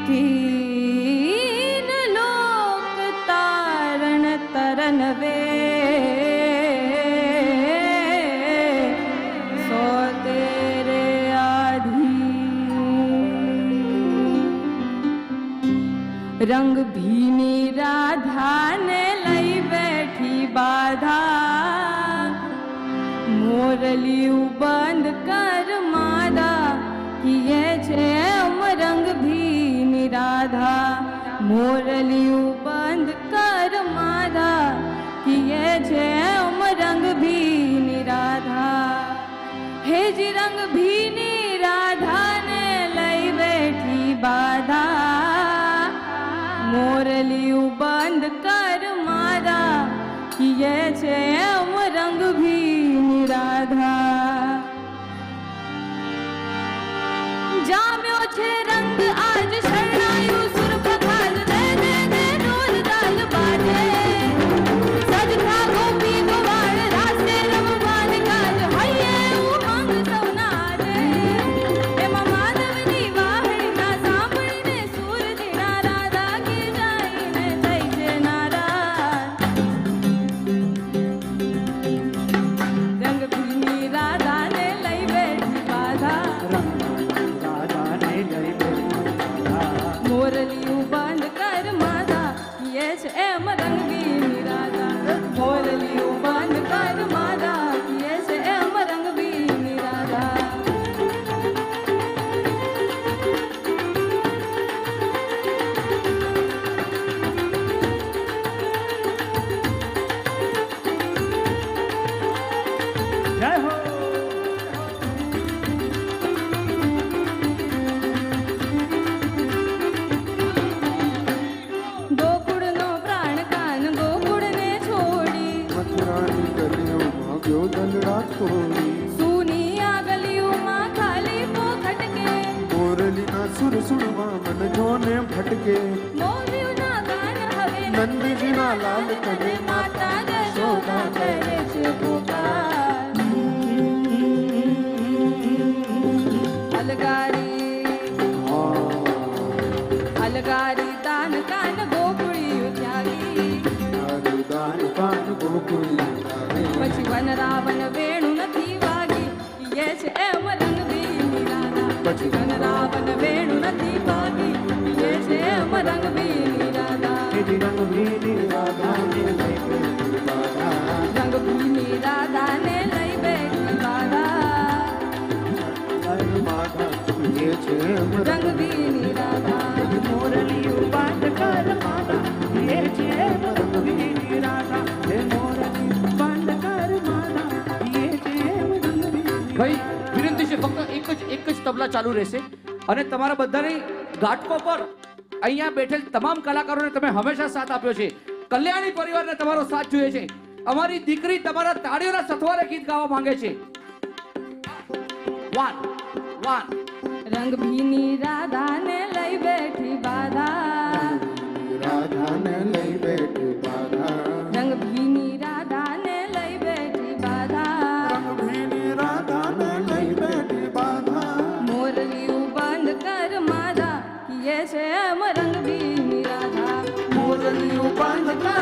तीन लोक तारण तरन वे सो तेरे आधी रंग भीनी राधा ने लई बैठी बाधा मोरलिયું બંધ કર માદા કિયે છે રંગ ભીની રાધા મોરલિયું બંધ કર માદા કિયે છે રંગ ભીની રાધા હેજી રંગ ભીની રાધા ને લઈ બેઠી બાધા મોરલિયું બંધ કર માદા કિયે છે રંગ ભીની રાધા જામ્યો છે રંગ આજ શરણાયું સુર પ્રભાત દે દે દે ઢોલ તાલ બાજે સજતા ગોપી ગોવાળ રાસે રમવાન કાજ હૈયે ઉમંગ સૌના રે એમાં માધવની વાહડીના સાંભળીને સુર ધીણા રાધા કે જાઈને થઈ છે નારાજ રંગ ભીની રાધાને લઈ બેઠી બાધા મોરલિયું બંધ કર માધા કિયે છે એમ રંગ ભીની રાધા મોરલિયું બંધ કર માધા કિયે છે એમ રંગ ભીની રાધા જય હો ગોકુળનો પ્રાણ કાન ગોકુળને છોડી મથુરાની ગલીઓમાં ગયો દલડા તોડી સૂની આ ગલીઓમાં ખાલી પોખટકે મોરલીના સુર સુરમાં મન જોને ભટકે મોરલીના ગાન હવે નંદજીના લાલ કને માતા જશોદા કરે છે પુકાર અલગારી દાન કાન ગોકુળિયું ત્યાગી દાન પાન ગોકુળી પછી વન રાવણ વેણુ નથી વાગી કિયે છે એમ રંગ ભીની રાધા પછી વન રાવણ વેણુ નથી વાગી કિયે છે એમ રંગ ભીની રાધા રંગ ભીની રાધાને લઈ બેઠી બાધા રંગ ભીની રાધાને લઈ બેઠી બાધા માધા એ છે રંગ ભીની રાધા મોરલિયું બંધ કર માધા એ છે રંગ ભીની રાધા હે મોરલિયું બંધ કર માધા એ છે રંગ ભીની ભાઈ વિનંતી છે ફક્ત એક જ તબલા ચાલુ રહેશે અને તમારા બધાની ઘાટકો પર અહીંયા બેઠેલ તમામ કલાકારોને તમે હંમેશા સાથ આપ્યો છે કલ્યાણી પરિવારને તમારો સાથ જોઈએ છે અમારી દીકરી તમારા તાળીઓના સથવારે ગીત ગાવા માંગે છે વન રંગ ભીની રાધાને લઈ બેઠી બાધા રાધાને લઈ બેઠી બાધા રંગ ભીની રાધાને લઈ બેઠી બાધા રંગ ભીની રાધાને લઈ બેઠી બાધા મોરલિયું બંધ કર માધા કિયે છે એમ રંગ ભીની રાધા મોરલીયું બંધ કર